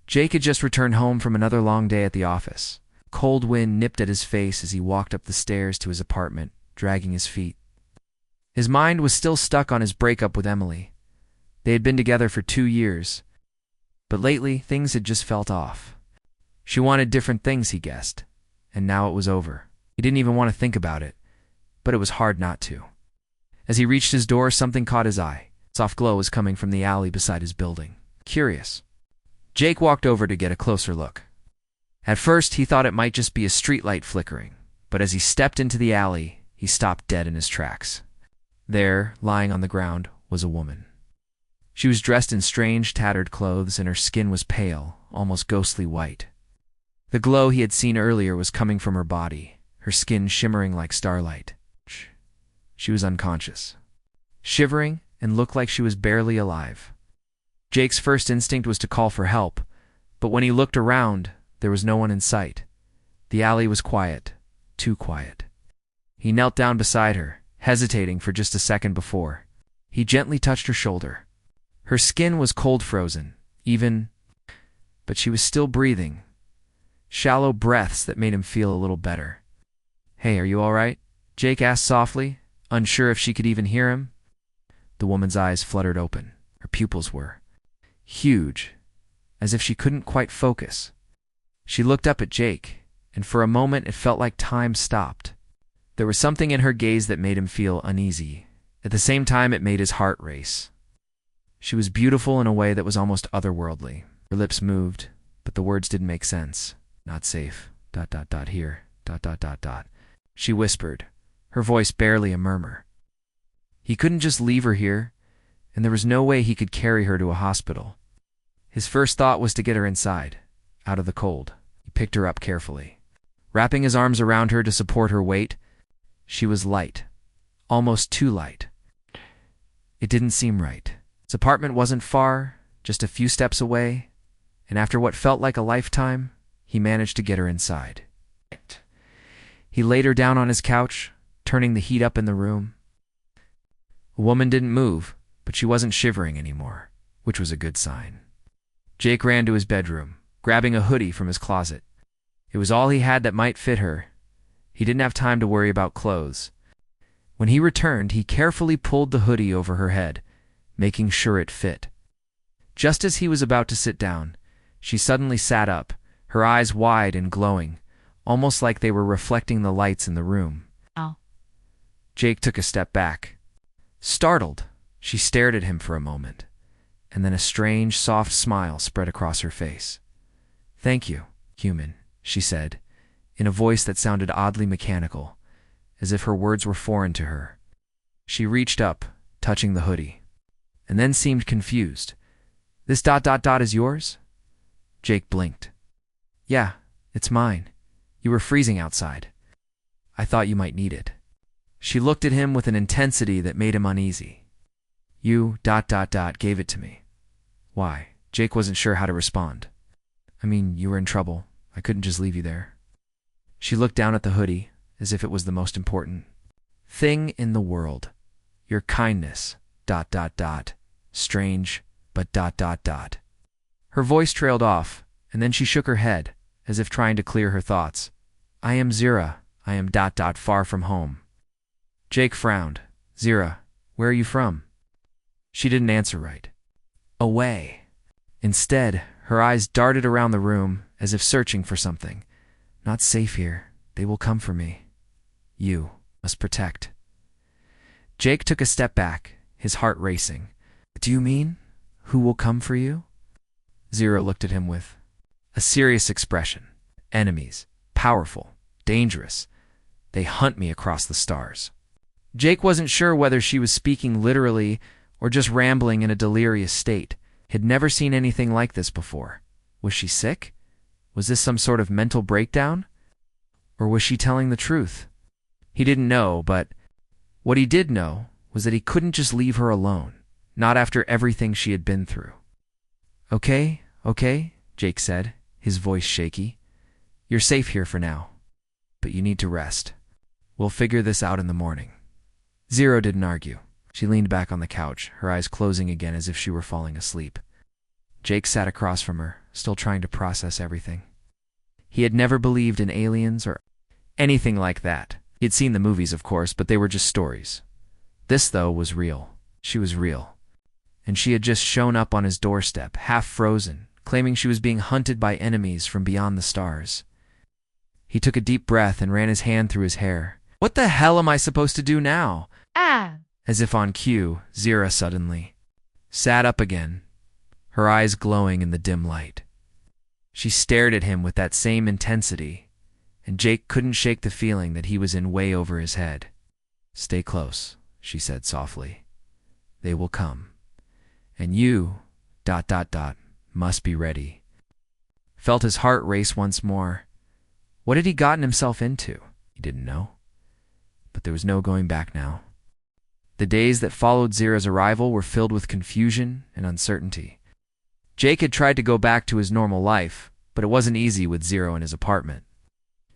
Jake had just returned home from another long day at the office. Cold wind nipped at his face as he walked up the stairs to his apartment, dragging his feet. His mind was still stuck on his breakup with Emily. They had been together for 2 years, but lately things had just felt off. She wanted different things, he guessed, and now it was over. He didn't even want to think about it, but it was hard not to. As he reached his door, something caught his eye. Soft glow was coming from the alley beside his building. Curious. Jake walked over to get a closer look. At first, he thought it might just be a streetlight flickering, but as he stepped into the alley, he stopped dead in his tracks. There, lying on the ground, was a woman. She was dressed in strange, tattered clothes, and her skin was pale, almost ghostly white. The glow he had seen earlier was coming from her body, her skin shimmering like starlight. She was unconscious, shivering, and looked like she was barely alive. Jake's first instinct was to call for help, but when he looked around, there was no one in sight. The alley was quiet, too quiet. He knelt down beside her, hesitating for just a second before. He gently touched her shoulder. Her skin was cold frozen, but she was still breathing. Shallow breaths that made him feel a little better. "Hey, are you all right?" Jake asked softly, unsure if she could even hear him. The woman's eyes fluttered open. Her pupils were huge, as if she couldn't quite focus. She looked up at Jake, and for a moment it felt like time stopped. There was something in her gaze that made him feel uneasy. At the same time, it made his heart race. She was beautiful in a way that was almost otherworldly. Her lips moved, but the words didn't make sense. "Not safe, here, she whispered, her voice barely a murmur. He couldn't just leave her here, and there was no way he could carry her to a hospital. His first thought was to get her inside, out of the cold. He picked her up carefully. Wrapping his arms around her to support her weight, she was light, almost too light. It didn't seem right. His apartment wasn't far, just a few steps away, and after what felt like a lifetime, he managed to get her inside. He laid her down on his couch, turning the heat up in the room. The woman didn't move, but she wasn't shivering anymore, which was a good sign. Jake ran to his bedroom, grabbing a hoodie from his closet. It was all he had that might fit her. He didn't have time to worry about clothes. When he returned, he carefully pulled the hoodie over her head, making sure it fit. Just as he was about to sit down, she suddenly sat up, her eyes wide and glowing, almost like they were reflecting the lights in the room. Oh. Jake took a step back. Startled, she stared at him for a moment, and then a strange, soft smile spread across her face. "Thank you, human," she said, in a voice that sounded oddly mechanical, as if her words were foreign to her. She reached up, touching the hoodie, and then seemed confused. "This ... is yours?" Jake blinked. "Yeah, it's mine. You were freezing outside. I thought you might need it." She looked at him with an intensity that made him uneasy. "You ... gave it to me." "Why?" Jake wasn't sure how to respond. "I mean, you were in trouble. I couldn't just leave you there." She looked down at the hoodie, as if it was the most important thing in the world. "Your kindness ... strange, but ... Her voice trailed off, and then she shook her head, as if trying to clear her thoughts. "I am Zira. I am ... far from home." Jake frowned. "Zira, where are you from?" She didn't answer right. "Away." Instead, her eyes darted around the room, as if searching for something. "Not safe here. They will come for me. You must protect." Jake took a step back, his heart racing. "Do you mean, who will come for you?" Zira looked at him with a serious expression. "Enemies. Powerful. Dangerous. They hunt me across the stars." Jake wasn't sure whether she was speaking literally or just rambling in a delirious state. He'd never seen anything like this before. Was she sick? Was this some sort of mental breakdown? Or was she telling the truth? He didn't know, but what he did know was that he couldn't just leave her alone, not after everything she had been through. Okay, Jake said, his voice shaky. "You're safe here for now, but you need to rest. We'll figure this out in the morning." Zero didn't argue. She leaned back on the couch, her eyes closing again as if she were falling asleep. Jake sat across from her, still trying to process everything. He had never believed in aliens or anything like that. He had seen the movies, of course, but they were just stories. This, though, was real. She was real. And she had just shown up on his doorstep, half frozen, claiming she was being hunted by enemies from beyond the stars. He took a deep breath and ran his hand through his hair. What the hell am I supposed to do now? As if on cue, Zira suddenly sat up again, her eyes glowing in the dim light. She stared at him with that same intensity, and Jake couldn't shake the feeling that he was in way over his head. Stay close, she said softly. They will come. And you, ... must be ready. Felt his heart race once more. What had he gotten himself into? He didn't know. But there was no going back now. The days that followed Zira's arrival were filled with confusion and uncertainty. Jake had tried to go back to his normal life, but it wasn't easy with Zira in his apartment.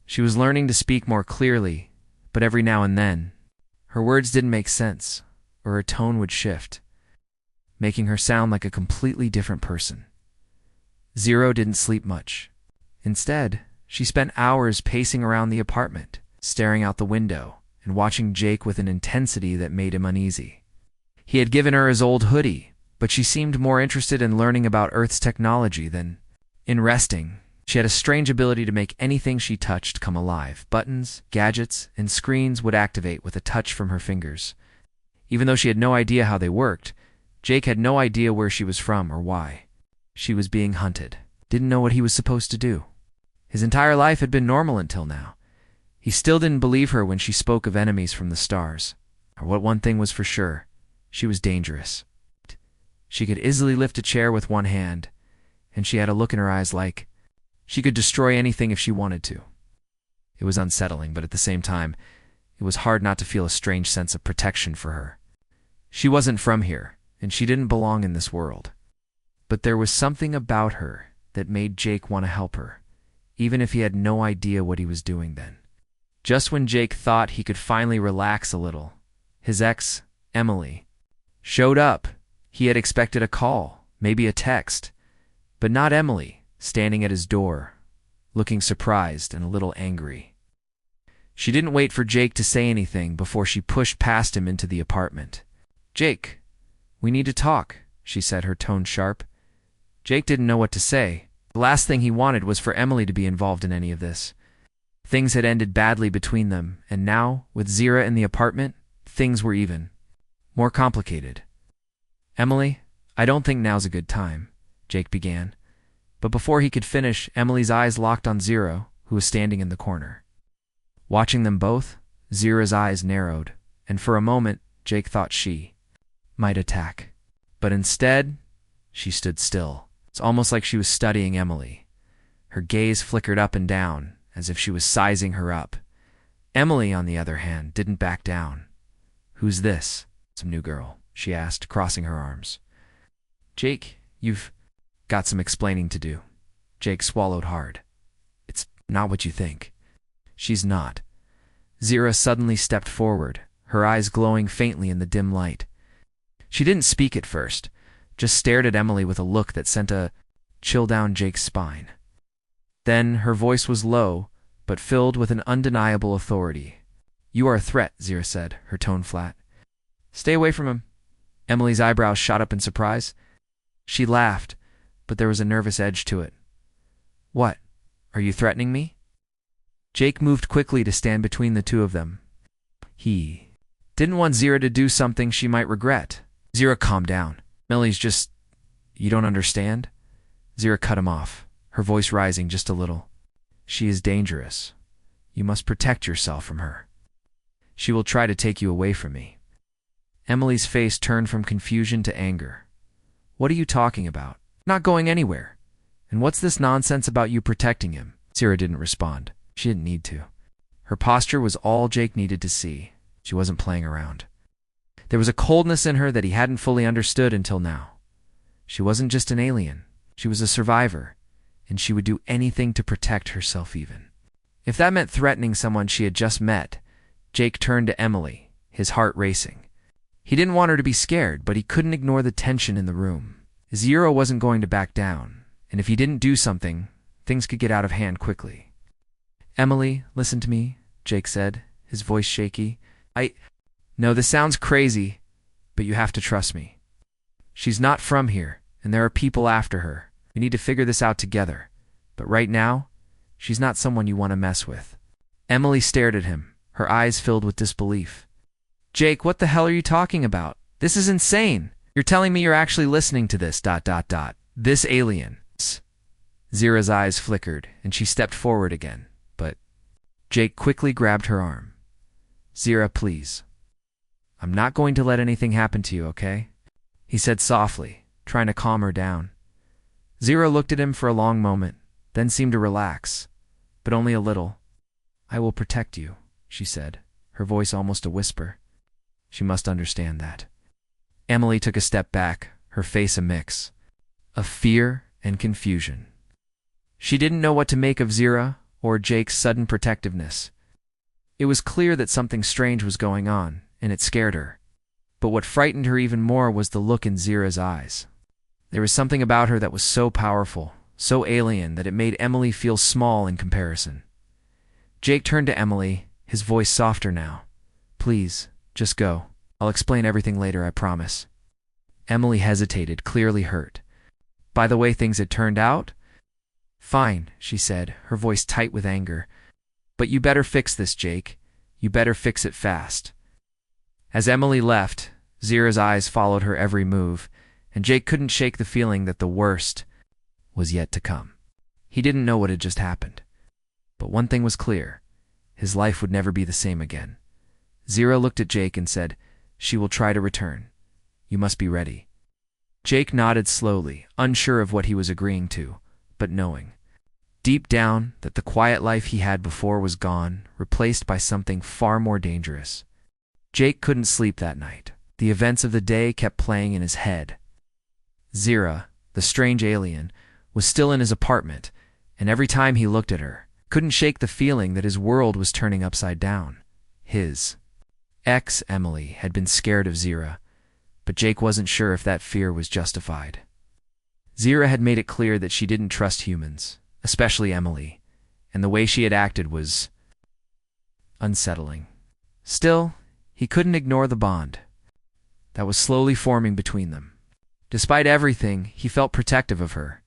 She was learning to speak more clearly, but every now and then, her words didn't make sense, or her tone would shift, making her sound like a completely different person. Zira didn't sleep much. Instead, she spent hours pacing around the apartment, staring out the window, and watching Jake with an intensity that made him uneasy. He had given her his old hoodie, but she seemed more interested in learning about Earth's technology than in resting. She had a strange ability to make anything she touched come alive. Buttons, gadgets, and screens would activate with a touch from her fingers. Even though she had no idea how they worked, Jake had no idea where she was from or why. She was being hunted. Didn't know what he was supposed to do. His entire life had been normal until now. He still didn't believe her when she spoke of enemies from the stars. Or what one thing was for sure, she was dangerous. She could easily lift a chair with one hand, and she had a look in her eyes like she could destroy anything if she wanted to. It was unsettling, but at the same time, it was hard not to feel a strange sense of protection for her. She wasn't from here, and she didn't belong in this world. But there was something about her that made Jake want to help her, even if he had no idea what he was doing then. Just when Jake thought he could finally relax a little, his ex, Emily, showed up. He had expected a call, maybe a text, but not Emily, standing at his door, looking surprised and a little angry. She didn't wait for Jake to say anything before she pushed past him into the apartment. "Jake, we need to talk," she said, her tone sharp. Jake didn't know what to say. The last thing he wanted was for Emily to be involved in any of this. Things had ended badly between them, and now, with Zira in the apartment, things were even more complicated. "Emily, I don't think now's a good time," Jake began. But before he could finish, Emily's eyes locked on Zira, who was standing in the corner. Watching them both, Zira's eyes narrowed, and for a moment, Jake thought she might attack. But instead, she stood still. It's almost like she was studying Emily. Her gaze flickered up and down, as if she was sizing her up. Emily, on the other hand, didn't back down. "Who's this? Some new girl?" she asked, crossing her arms. "Jake, you've got some explaining to do." Jake swallowed hard. "It's not what you think." "She's not." Zira suddenly stepped forward, her eyes glowing faintly in the dim light. She didn't speak at first, just stared at Emily with a look that sent a chill down Jake's spine. Then her voice was low, but filled with an undeniable authority. "You are a threat," Zira said, her tone flat. "Stay away from him." Emily's eyebrows shot up in surprise. She laughed, but there was a nervous edge to it. "What? Are you threatening me?" Jake moved quickly to stand between the two of them. He didn't want Zira to do something she might regret. "Zira, calm down. Emily's just... You don't understand?" Zira cut him off, her voice rising just a little. "She is dangerous. You must protect yourself from her. She will try to take you away from me." Emily's face turned from confusion to anger. "What are you talking about? Not going anywhere. And what's this nonsense about you protecting him?" Zira didn't respond. She didn't need to. Her posture was all Jake needed to see. She wasn't playing around. There was a coldness in her that he hadn't fully understood until now. She wasn't just an alien. She was a survivor, and she would do anything to protect herself even. If that meant threatening someone she had just met, Jake turned to Emily, his heart racing. He didn't want her to be scared, but he couldn't ignore the tension in the room. Zira wasn't going to back down, and if he didn't do something, things could get out of hand quickly. "Emily, listen to me," Jake said, his voice shaky. No, this sounds crazy, but you have to trust me. She's not from here, and there are people after her. We need to figure this out together. But right now, she's not someone you want to mess with." Emily stared at him, her eyes filled with disbelief. "Jake, what the hell are you talking about? This is insane. You're telling me you're actually listening to this, ... This alien." Zira's eyes flickered, and she stepped forward again, but Jake quickly grabbed her arm. "Zira, please. I'm not going to let anything happen to you, okay?" he said softly, trying to calm her down. Zira looked at him for a long moment, then seemed to relax, but only a little. "I will protect you," she said, her voice almost a whisper. She must understand that. Emily took a step back, her face a mix of fear and confusion. She didn't know what to make of Zira or Jake's sudden protectiveness. It was clear that something strange was going on, and it scared her. But what frightened her even more was the look in Zira's eyes. There was something about her that was so powerful, so alien, that it made Emily feel small in comparison. Jake turned to Emily, his voice softer now. "Please, just go. I'll explain everything later, I promise." Emily hesitated, clearly hurt. By the way things had turned out? "Fine," she said, her voice tight with anger. "But you better fix this, Jake. You better fix it fast." As Emily left, Zira's eyes followed her every move, and Jake couldn't shake the feeling that the worst was yet to come. He didn't know what had just happened. But one thing was clear. His life would never be the same again. Zira looked at Jake and said, "She will try to return. You must be ready." Jake nodded slowly, unsure of what he was agreeing to, but knowing, deep down, that the quiet life he had before was gone, replaced by something far more dangerous. Jake couldn't sleep that night. The events of the day kept playing in his head. Zira, the strange alien, was still in his apartment, and every time he looked at her, couldn't shake the feeling that his world was turning upside down. His ex, Emily, had been scared of Zira, but Jake wasn't sure if that fear was justified. Zira had made it clear that she didn't trust humans, especially Emily, and the way she had acted was unsettling. Still, he couldn't ignore the bond that was slowly forming between them. Despite everything, he felt protective of her.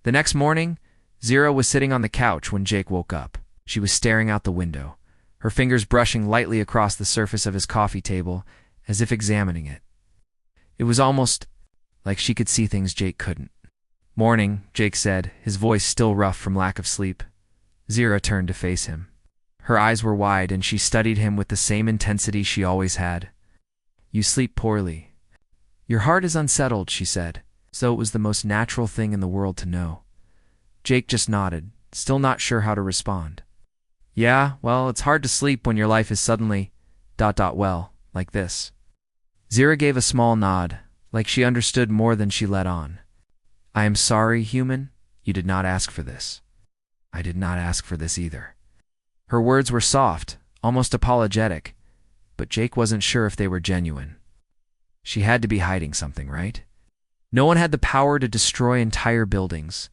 The next morning, Zira was sitting on the couch when Jake woke up. She was staring out the window, her fingers brushing lightly across the surface of his coffee table, as if examining it. It was almost like she could see things Jake couldn't. "Morning," Jake said, his voice still rough from lack of sleep. Zira turned to face him. Her eyes were wide, and she studied him with the same intensity she always had. "You sleep poorly. Your heart is unsettled," she said, so it was the most natural thing in the world to know. Jake just nodded, still not sure how to respond. "Yeah, well, it's hard to sleep when your life is suddenly ... well, like this." Zira gave a small nod, like she understood more than she let on. "I am sorry, human. You did not ask for this." "I did not ask for this either." Her words were soft, almost apologetic, but Jake wasn't sure if they were genuine. She had to be hiding something, right? No one had the power to destroy entire buildings.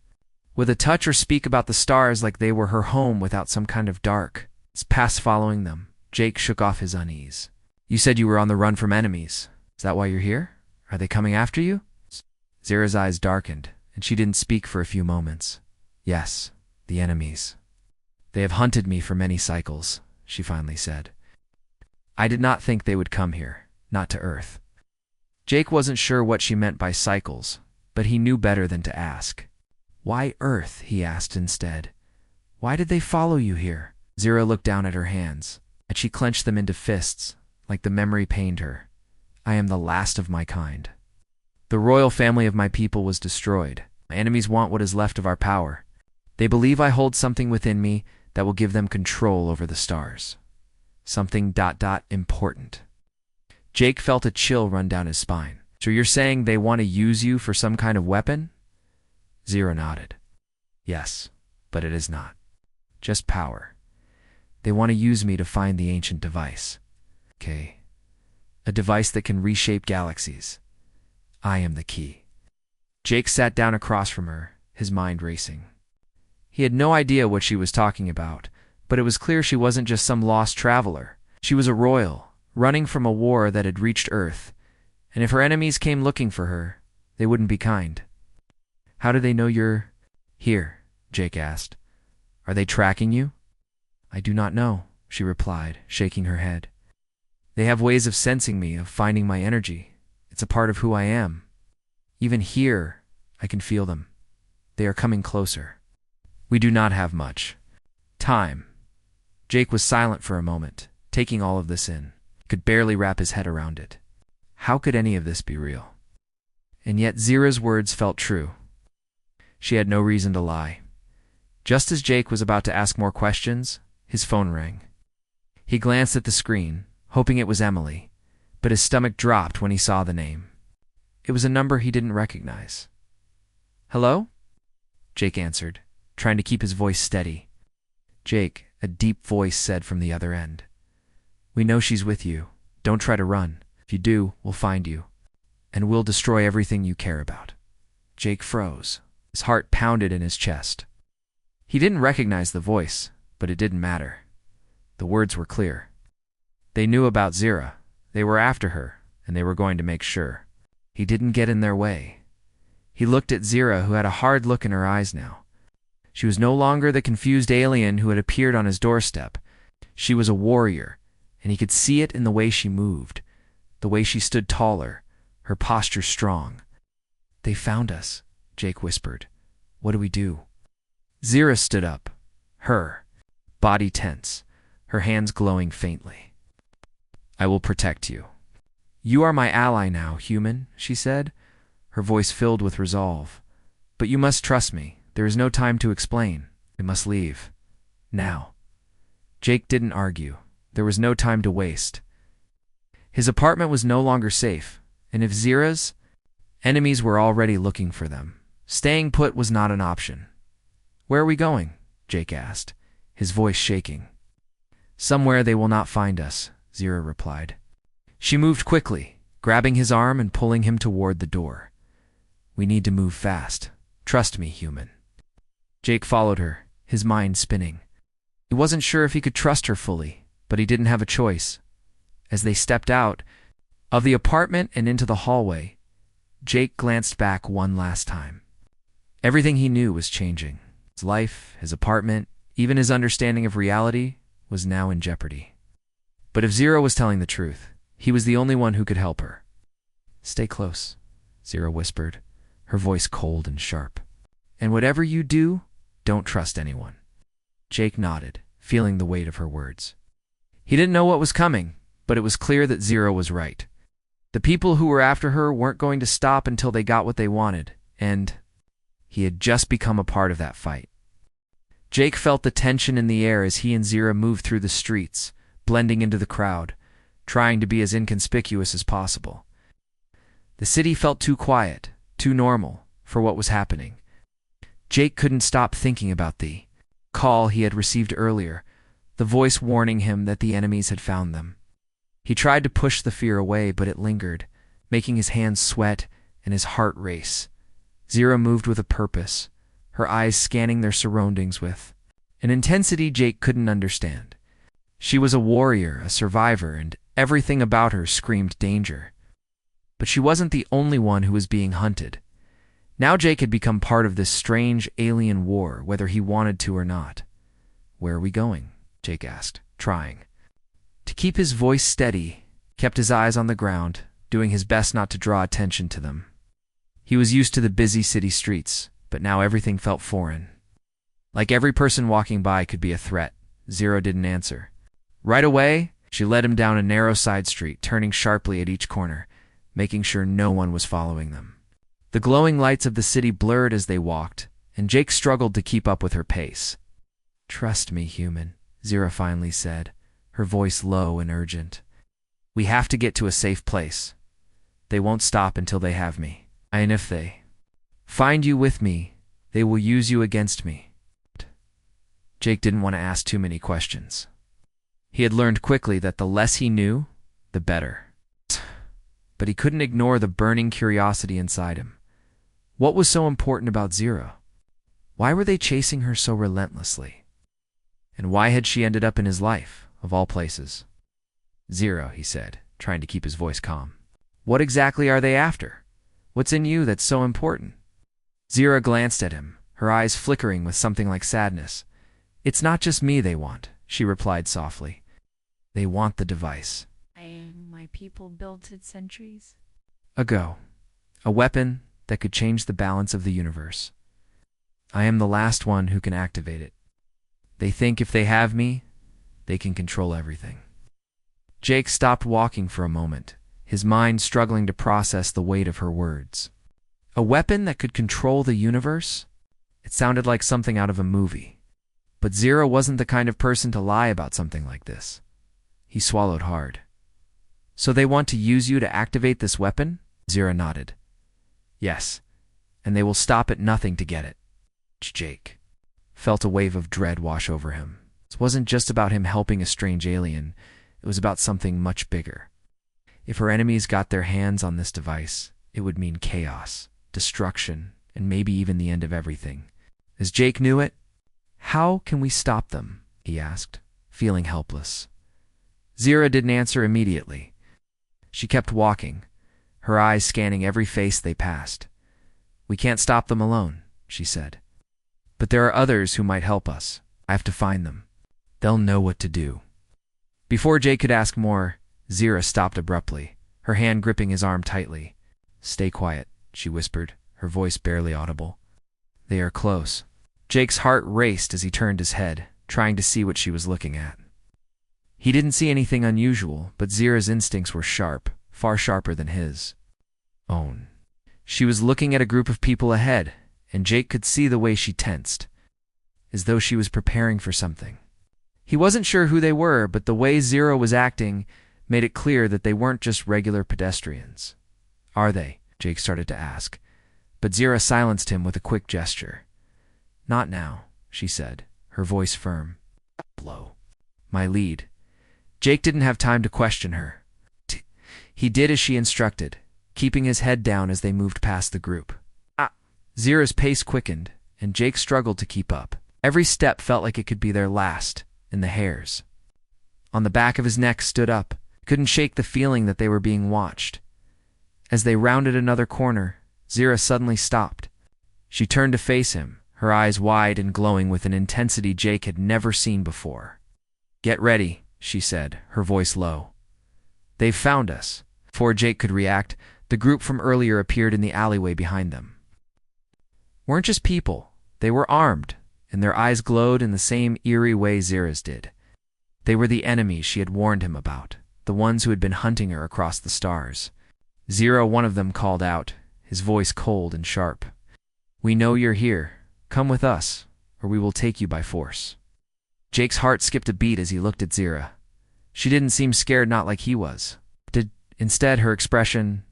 With a touch or speak about the stars like they were her home without some kind of dark past following them, Jake shook off his unease. "You said you were on the run from enemies. Is that why you're here? Are they coming after you?" Zira's eyes darkened, and she didn't speak for a few moments. "Yes, the enemies. They have hunted me for many cycles," she finally said. "I did not think they would come here, not to Earth." Jake wasn't sure what she meant by cycles, but he knew better than to ask. "Why Earth?" he asked instead. "Why did they follow you here?" Zira looked down at her hands, and she clenched them into fists, like the memory pained her. "I am the last of my kind. The royal family of my people was destroyed. My enemies want what is left of our power. They believe I hold something within me that will give them control over the stars. Something ... important." Jake felt a chill run down his spine. "So you're saying they want to use you for some kind of weapon?" Zira nodded. "Yes, but it is not. Just power. They want to use me to find the ancient device. Okay. A device that can reshape galaxies. I am the key." Jake sat down across from her, his mind racing. He had no idea what she was talking about, but it was clear she wasn't just some lost traveler. She was a royal, running from a war that had reached Earth, and if her enemies came looking for her, they wouldn't be kind. "How do they know you're here?" Jake asked. "Are they tracking you?" "I do not know," she replied, shaking her head. "They have ways of sensing me, of finding my energy. It's a part of who I am. Even here, I can feel them. They are coming closer. We do not have much time." Jake was silent for a moment, taking all of this in. He could barely wrap his head around it. How could any of this be real? And yet Zira's words felt true. She had no reason to lie. Just as Jake was about to ask more questions, his phone rang. He glanced at the screen, hoping it was Emily, but his stomach dropped when he saw the name. It was a number he didn't recognize. "Hello?" Jake answered, trying to keep his voice steady. "Jake," a deep voice said from the other end. "We know she's with you. Don't try to run. If you do, we'll find you. And we'll destroy everything you care about." Jake froze. His heart pounded in his chest. He didn't recognize the voice, but it didn't matter. The words were clear. They knew about Zira. They were after her, and they were going to make sure. He didn't get in their way. He looked at Zira, who had a hard look in her eyes now. She was no longer the confused alien who had appeared on his doorstep. She was a warrior, and he could see it in the way she moved, the way she stood taller, her posture strong. "They found us," Jake whispered. "What do we do?" Zira stood up, her body tense, her hands glowing faintly. "I will protect you. You are my ally now, human," she said, her voice filled with resolve. "But you must trust me. There is no time to explain. We must leave. Now." Jake didn't argue. There was no time to waste. His apartment was no longer safe, and if Zira's enemies were already looking for them, staying put was not an option. "Where are we going?" Jake asked, his voice shaking. "Somewhere they will not find us," Zira replied. She moved quickly, grabbing his arm and pulling him toward the door. "We need to move fast. Trust me, human." Jake followed her, his mind spinning. He wasn't sure if he could trust her fully, but he didn't have a choice. As they stepped out of the apartment and into the hallway, Jake glanced back one last time. Everything he knew was changing. His life, his apartment, even his understanding of reality was now in jeopardy. But if Zira was telling the truth, he was the only one who could help her. "Stay close," Zira whispered, her voice cold and sharp. "And whatever you do, don't trust anyone." Jake nodded, feeling the weight of her words. He didn't know what was coming, but it was clear that Zira was right. The people who were after her weren't going to stop until they got what they wanted, and he had just become a part of that fight. Jake felt the tension in the air as he and Zira moved through the streets, blending into the crowd, trying to be as inconspicuous as possible. The city felt too quiet, too normal, for what was happening. Jake couldn't stop thinking about the call he had received earlier, the voice warning him that the enemies had found them. He tried to push the fear away, but it lingered, making his hands sweat and his heart race. Zira moved with a purpose, her eyes scanning their surroundings with an intensity Jake couldn't understand. She was a warrior, a survivor, and everything about her screamed danger. But she wasn't the only one who was being hunted. Now Jake had become part of this strange alien war, whether he wanted to or not. "Where are we going?" Jake asked, trying to keep his voice steady, kept his eyes on the ground, doing his best not to draw attention to them. He was used to the busy city streets, but now everything felt foreign. Like every person walking by could be a threat. Zira didn't answer. Right away, she led him down a narrow side street, turning sharply at each corner, making sure no one was following them. The glowing lights of the city blurred as they walked, and Jake struggled to keep up with her pace. "Trust me, human," Zira finally said, her voice low and urgent. "We have to get to a safe place. They won't stop until they have me. And if they find you with me, they will use you against me." Jake didn't want to ask too many questions. He had learned quickly that the less he knew, the better. But he couldn't ignore the burning curiosity inside him. What was so important about Zira? Why were they chasing her so relentlessly? And why had she ended up in his life, of all places? Zero, he said, trying to keep his voice calm. What exactly are they after? What's in you that's so important? Zira glanced at him, her eyes flickering with something like sadness. It's not just me they want, she replied softly. They want the device. My people built it centuries ago. A weapon that could change the balance of the universe. I am the last one who can activate it. They think if they have me, they can control everything. Jake stopped walking for a moment, his mind struggling to process the weight of her words. A weapon that could control the universe? It sounded like something out of a movie. But Zero wasn't the kind of person to lie about something like this. He swallowed hard. So they want to use you to activate this weapon? Zero nodded. Yes, and they will stop at nothing to get it. Jake felt a wave of dread wash over him. This wasn't just about him helping a strange alien. It was about something much bigger. If her enemies got their hands on this device, it would mean chaos, destruction, and maybe even the end of everything. As Jake knew it, how can we stop them? He asked, feeling helpless. Zira didn't answer immediately. She kept walking, her eyes scanning every face they passed. We can't stop them alone, she said. But there are others who might help us. I have to find them. They'll know what to do. Before Jake could ask more, Zira stopped abruptly, her hand gripping his arm tightly. Stay quiet, she whispered, her voice barely audible. They are close. Jake's heart raced as he turned his head, trying to see what she was looking at. He didn't see anything unusual, but Zira's instincts were sharp, far sharper than his own. She was looking at a group of people ahead, and Jake could see the way she tensed, as though she was preparing for something. He wasn't sure who they were, but the way Zira was acting made it clear that they weren't just regular pedestrians. Are they? Jake started to ask, but Zira silenced him with a quick gesture. Not now, she said, her voice firm. Blow. My lead. Jake didn't have time to question her. He did as she instructed, keeping his head down as they moved past the group. Zira's pace quickened, and Jake struggled to keep up. Every step felt like it could be their last, and the hairs on the back of his neck stood up, couldn't shake the feeling that they were being watched. As they rounded another corner, Zira suddenly stopped. She turned to face him, her eyes wide and glowing with an intensity Jake had never seen before. Get ready, she said, her voice low. They've found us. Before Jake could react, the group from earlier appeared in the alleyway behind them. Weren't just people, they were armed, and their eyes glowed in the same eerie way Zira's did. They were the enemies she had warned him about, the ones who had been hunting her across the stars. Zira, one of them, called out, his voice cold and sharp. We know you're here. Come with us, or we will take you by force. Jake's heart skipped a beat as he looked at Zira. She didn't seem scared, not like he was. Instead, her expression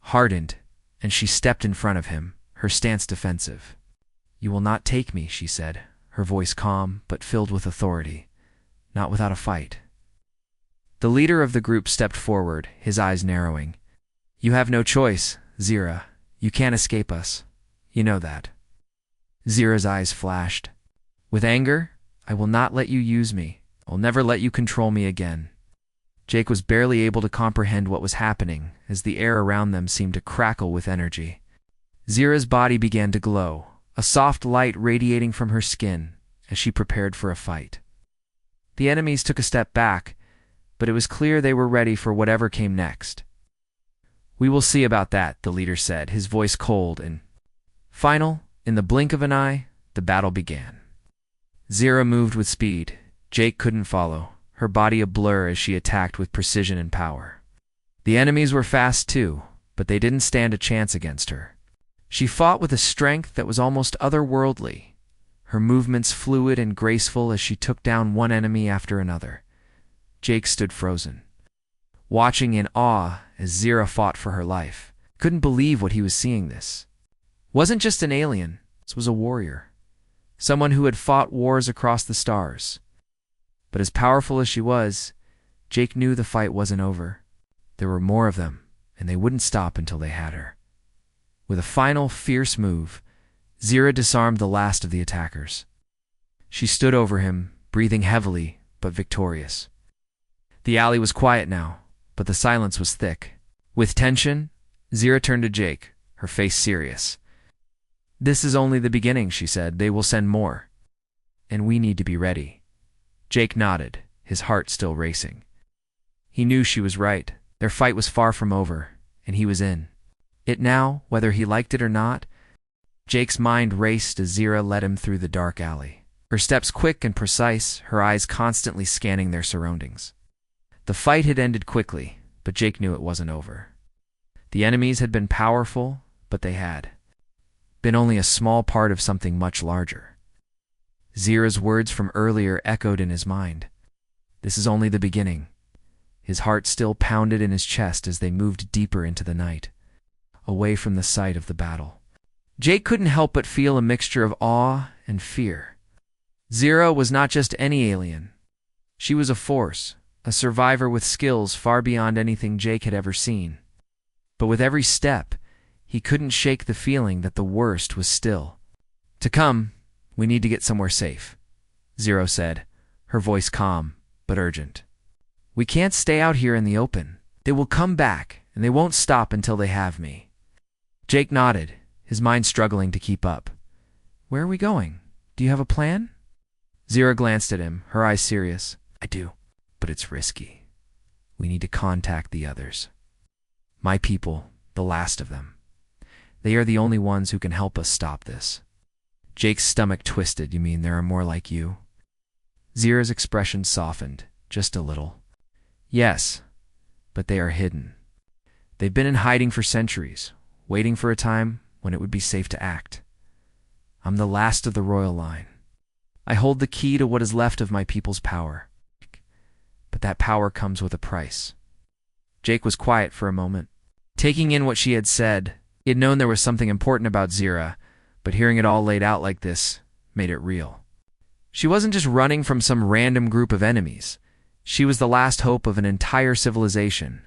hardened, and she stepped in front of him, her stance defensive. You will not take me, she said, her voice calm but filled with authority. Not without a fight. The leader of the group stepped forward, his eyes narrowing. You have no choice, Zira. You can't escape us. You know that. Zira's eyes flashed. With anger, I will not let you use me. I'll never let you control me again. Jake was barely able to comprehend what was happening, as the air around them seemed to crackle with energy. Zira's body began to glow, a soft light radiating from her skin as she prepared for a fight. The enemies took a step back, but it was clear they were ready for whatever came next. We will see about that, the leader said, his voice cold and final. In the blink of an eye, the battle began. Zira moved with speed. Jake couldn't follow, her body a blur as she attacked with precision and power. The enemies were fast too, but they didn't stand a chance against her. She fought with a strength that was almost otherworldly, her movements fluid and graceful as she took down one enemy after another. Jake stood frozen, watching in awe as Zira fought for her life. Couldn't believe what he was seeing. This wasn't just an alien, this was a warrior. Someone who had fought wars across the stars. But as powerful as she was, Jake knew the fight wasn't over. There were more of them, and they wouldn't stop until they had her. With a final, fierce move, Zira disarmed the last of the attackers. She stood over him, breathing heavily but victorious. The alley was quiet now, but the silence was thick. With tension, Zira turned to Jake, her face serious. "This is only the beginning," she said. "They will send more. And we need to be ready." Jake nodded, his heart still racing. He knew she was right. Their fight was far from over, and he was in it now, whether he liked it or not. Jake's mind raced as Zira led him through the dark alley. Her steps quick and precise, her eyes constantly scanning their surroundings. The fight had ended quickly, but Jake knew it wasn't over. The enemies had been powerful, but they had been only a small part of something much larger. Zira's words from earlier echoed in his mind. This is only the beginning. His heart still pounded in his chest as they moved deeper into the night, away from the site of the battle. Jake couldn't help but feel a mixture of awe and fear. Zira was not just any alien. She was a force, a survivor with skills far beyond anything Jake had ever seen. But with every step, he couldn't shake the feeling that the worst was still to come. "We need to get somewhere safe," Zira said, her voice calm but urgent. "We can't stay out here in the open. They will come back, and they won't stop until they have me." Jake nodded, his mind struggling to keep up. "Where are we going? Do you have a plan?" Zira glanced at him, her eyes serious. "I do, but it's risky. We need to contact the others. My people, the last of them. They are the only ones who can help us stop this." Jake's stomach twisted. "You mean there are more like you?" Zira's expression softened, just a little. "Yes, but they are hidden. They've been in hiding for centuries, waiting for a time when it would be safe to act. I'm the last of the royal line. I hold the key to what is left of my people's power. But that power comes with a price." Jake was quiet for a moment, taking in what she had said. He had known there was something important about Zira, but hearing it all laid out like this made it real. She wasn't just running from some random group of enemies. She was the last hope of an entire civilization.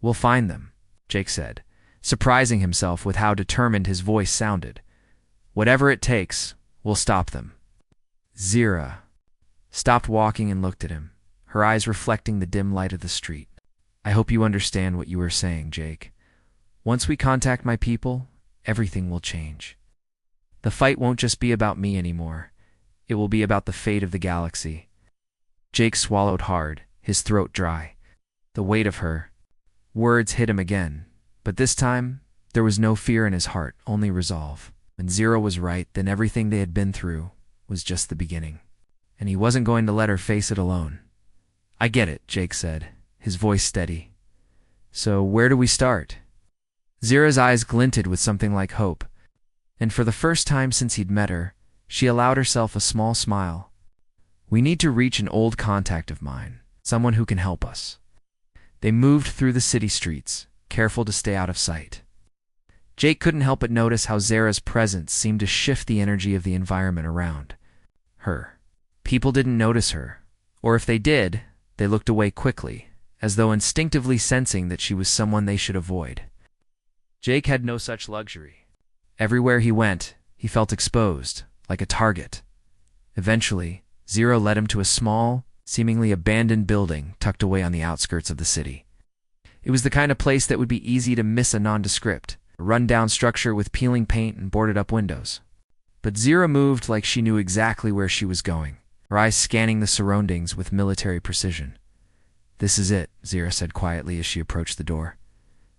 "We'll find them," Jake said, surprising himself with how determined his voice sounded. "Whatever it takes, we'll stop them." Zira stopped walking and looked at him, her eyes reflecting the dim light of the street. "I hope you understand what you were saying, Jake. Once we contact my people, everything will change. The fight won't just be about me anymore. It will be about the fate of the galaxy." Jake swallowed hard, his throat dry. The weight of her words hit him again, but this time there was no fear in his heart, only resolve. When Zira was right, then everything they had been through was just the beginning, and he wasn't going to let her face it alone. "I get it," Jake said, his voice steady. "So where do we start?" Zira's eyes glinted with something like hope, and for the first time since he'd met her, she allowed herself a small smile. "We need to reach an old contact of mine, someone who can help us." They moved through the city streets, careful to stay out of sight. Jake couldn't help but notice how Zira's presence seemed to shift the energy of the environment around her. People didn't notice her, or if they did, they looked away quickly, as though instinctively sensing that she was someone they should avoid. Jake had no such luxury. Everywhere he went, he felt exposed, like a target. Eventually, Zira led him to a small, seemingly abandoned building tucked away on the outskirts of the city. It was the kind of place that would be easy to miss a nondescript, a run-down structure with peeling paint and boarded-up windows. But Zira moved like she knew exactly where she was going, her eyes scanning the surroundings with military precision. "This is it," Zira said quietly as she approached the door.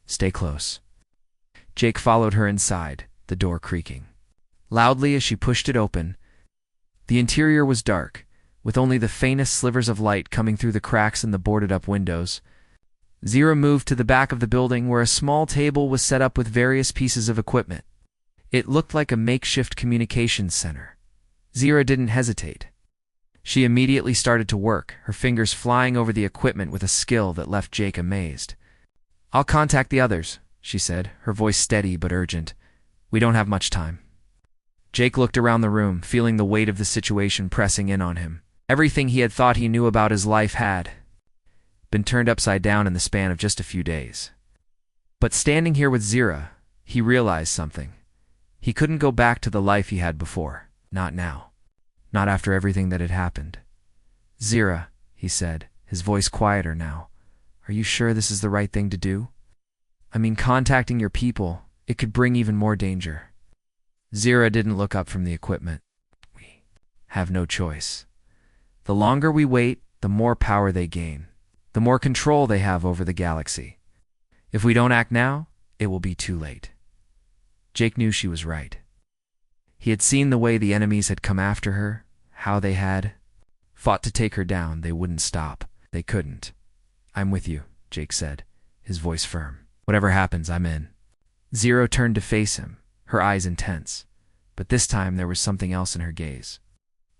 "Stay close." Jake followed her inside, the door creaking loudly as she pushed it open. The interior was dark, with only the faintest slivers of light coming through the cracks in the boarded-up windows. Zira moved to the back of the building where a small table was set up with various pieces of equipment. It looked like a makeshift communications center. Zira didn't hesitate. She immediately started to work, her fingers flying over the equipment with a skill that left Jake amazed. "I'll contact the others," she said, her voice steady but urgent. "We don't have much time." Jake looked around the room, feeling the weight of the situation pressing in on him. Everything he had thought he knew about his life had been turned upside down in the span of just a few days. But standing here with Zira, he realized something. He couldn't go back to the life he had before. Not now. Not after everything that had happened. Zira, he said, his voice quieter now. Are you sure this is the right thing to do? I mean, contacting your people, it could bring even more danger. Zira didn't look up from the equipment. We have no choice. The longer we wait, the more power they gain, the more control they have over the galaxy. If we don't act now, it will be too late. Jake knew she was right. He had seen the way the enemies had come after her, how they had fought to take her down. They wouldn't stop. They couldn't. I'm with you, Jake said, his voice firm. Whatever happens, I'm in. Zero turned to face him, her eyes intense. But this time there was something else in her gaze.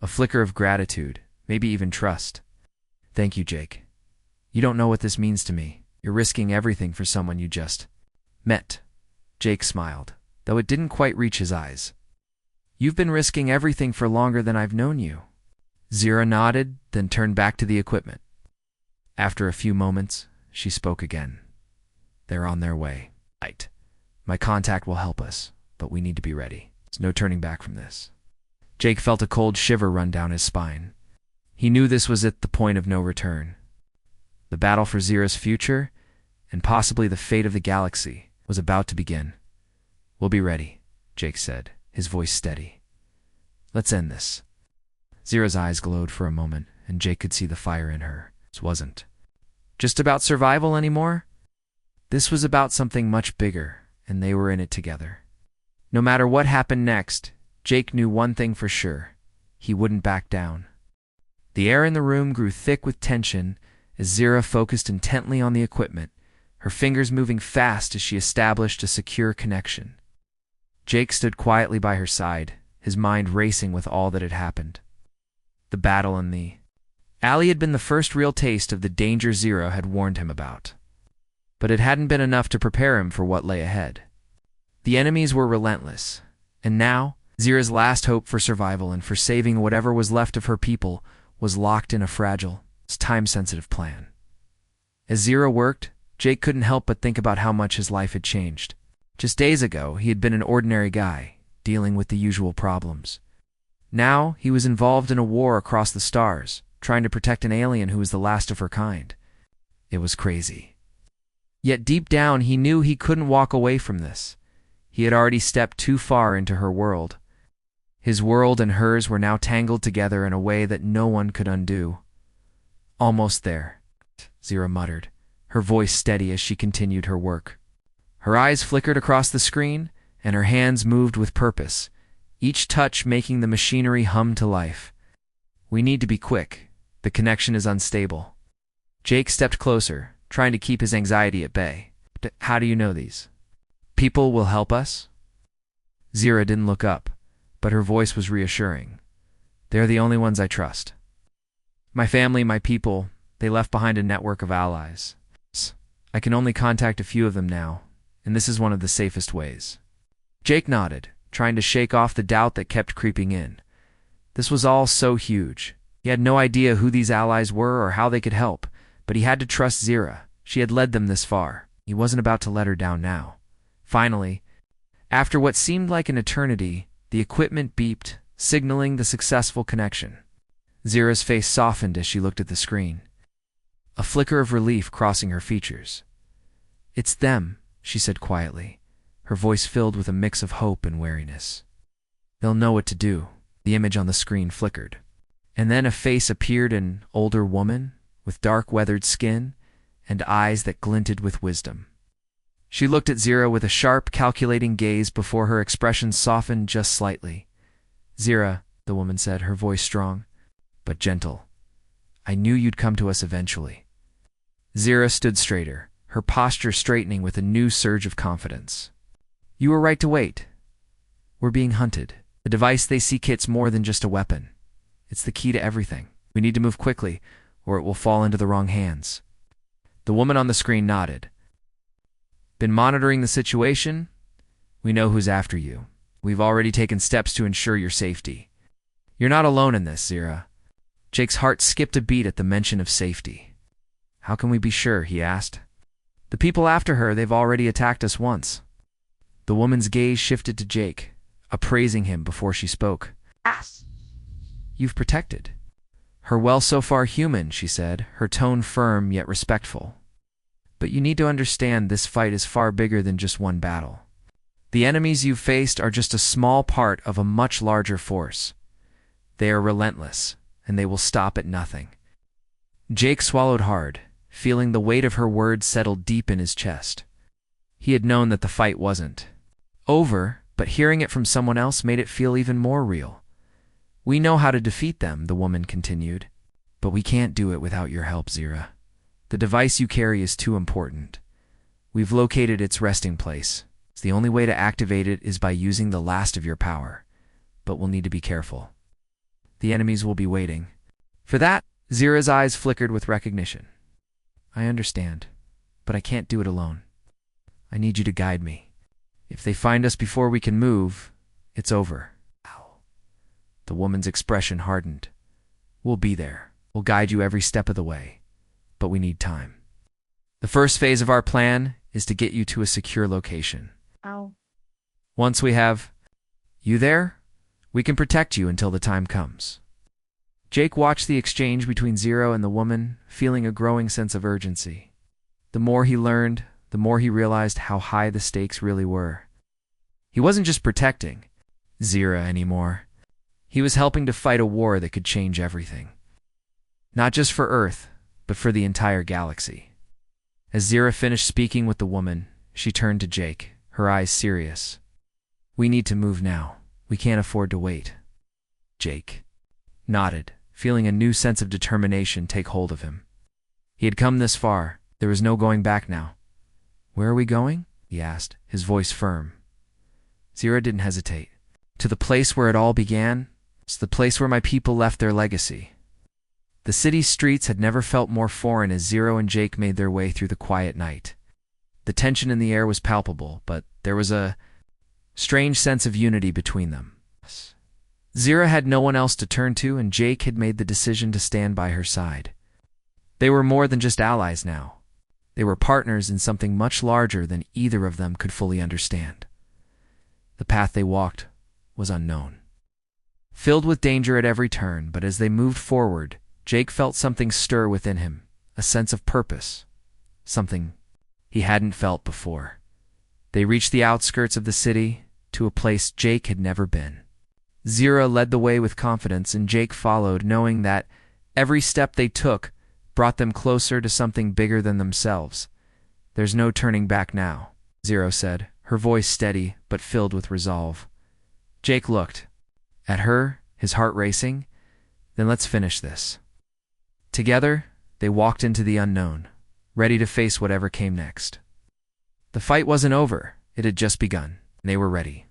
A flicker of gratitude, maybe even trust. Thank you, Jake. You don't know what this means to me. You're risking everything for someone you just met. Jake smiled, though it didn't quite reach his eyes. You've been risking everything for longer than I've known you. Zira nodded, then turned back to the equipment. After a few moments, she spoke again. They're on their way. Right. My contact will help us, but we need to be ready. There's no turning back from this. Jake felt a cold shiver run down his spine. He knew this was at the point of no return. The battle for Zira's future, and possibly the fate of the galaxy, was about to begin. We'll be ready, Jake said, his voice steady. Let's end this. Zira's eyes glowed for a moment, and Jake could see the fire in her. This wasn't just about survival anymore. This was about something much bigger, and they were in it together. No matter what happened next, Jake knew one thing for sure. He wouldn't back down. The air in the room grew thick with tension as Zira focused intently on the equipment, her fingers moving fast as she established a secure connection. Jake stood quietly by her side, his mind racing with all that had happened. The battle in the alley had been the first real taste of the danger Zira had warned him about. But it hadn't been enough to prepare him for what lay ahead. The enemies were relentless, and now Zira's last hope for survival and for saving whatever was left of her people was locked in a fragile, time-sensitive plan. As Zira worked, Jake couldn't help but think about how much his life had changed. Just days ago, he had been an ordinary guy, dealing with the usual problems. Now, he was involved in a war across the stars, trying to protect an alien who was the last of her kind. It was crazy. Yet deep down, he knew he couldn't walk away from this. He had already stepped too far into her world. His world and hers were now tangled together in a way that no one could undo. Almost there, Zira muttered, her voice steady as she continued her work. Her eyes flickered across the screen, and her hands moved with purpose, each touch making the machinery hum to life. We need to be quick. The connection is unstable. Jake stepped closer, trying to keep his anxiety at bay. How do you know these people will help us? Zira didn't look up, but her voice was reassuring. They're the only ones I trust. My family, my people, they left behind a network of allies. I can only contact a few of them now, and this is one of the safest ways. Jake nodded, trying to shake off the doubt that kept creeping in. This was all so huge. He had no idea who these allies were or how they could help, but he had to trust Zira. She had led them this far. He wasn't about to let her down now. Finally, after what seemed like an eternity, the equipment beeped, signaling the successful connection. Zira's face softened as she looked at the screen, a flicker of relief crossing her features. It's them, she said quietly, her voice filled with a mix of hope and wariness. They'll know what to do. The image on the screen flickered. And then a face appeared, an older woman, with dark weathered skin and eyes that glinted with wisdom. She looked at Zira with a sharp, calculating gaze before her expression softened just slightly. Zira, the woman said, her voice strong, but gentle. I knew you'd come to us eventually. Zira stood straighter, her posture straightening with a new surge of confidence. You were right to wait. We're being hunted. The device they seek it's more than just a weapon. It's the key to everything. We need to move quickly, or it will fall into the wrong hands. The woman on the screen nodded. Been monitoring the situation? We know who's after you. We've already taken steps to ensure your safety. You're not alone in this, Zira. Jake's heart skipped a beat at the mention of safety. How can we be sure? He asked. The people after her, they've already attacked us once. The woman's gaze shifted to Jake, appraising him before she spoke. Ass. You've protected her well so far, human, she said, her tone firm yet respectful. But you need to understand this fight is far bigger than just one battle. The enemies you've faced are just a small part of a much larger force. They are relentless, and they will stop at nothing. Jake swallowed hard, feeling the weight of her words settle deep in his chest. He had known that the fight wasn't over, but hearing it from someone else made it feel even more real. We know how to defeat them, the woman continued, but we can't do it without your help, Zira. The device you carry is too important. We've located its resting place. The only way to activate it is by using the last of your power, but we'll need to be careful. The enemies will be waiting. For that, Zira's eyes flickered with recognition. I understand, but I can't do it alone. I need you to guide me. If they find us before we can move, it's over. Ow. The woman's expression hardened. We'll be there. We'll guide you every step of the way, but we need time. The first phase of our plan is to get you to a secure location. Ow. Once we have you there, we can protect you until the time comes. Jake watched the exchange between Zero and the woman, feeling a growing sense of urgency. The more he learned, the more he realized how high the stakes really were. He wasn't just protecting Zira anymore. He was helping to fight a war that could change everything. Not just for Earth, but for the entire galaxy. As Zira finished speaking with the woman, she turned to Jake, her eyes serious. We need to move now. We can't afford to wait. Jake nodded, feeling a new sense of determination take hold of him. He had come this far. There was no going back now. Where are we going? He asked, his voice firm. Zira didn't hesitate. To the place where it all began. It's the place where my people left their legacy. The city's streets had never felt more foreign as Zero and Jake made their way through the quiet night. The tension in the air was palpable, but there was a strange sense of unity between them. Zira had no one else to turn to, and Jake had made the decision to stand by her side. They were more than just allies now. They were partners in something much larger than either of them could fully understand. The path they walked was unknown, filled with danger at every turn, but as they moved forward, Jake felt something stir within him, a sense of purpose, something he hadn't felt before. They reached the outskirts of the city, to a place Jake had never been. Zira led the way with confidence, and Jake followed, knowing that every step they took brought them closer to something bigger than themselves. There's no turning back now, Zero said, her voice steady but filled with resolve. Jake looked at her, his heart racing. Then let's finish this. Together, they walked into the unknown, ready to face whatever came next. The fight wasn't over, it had just begun, and they were ready.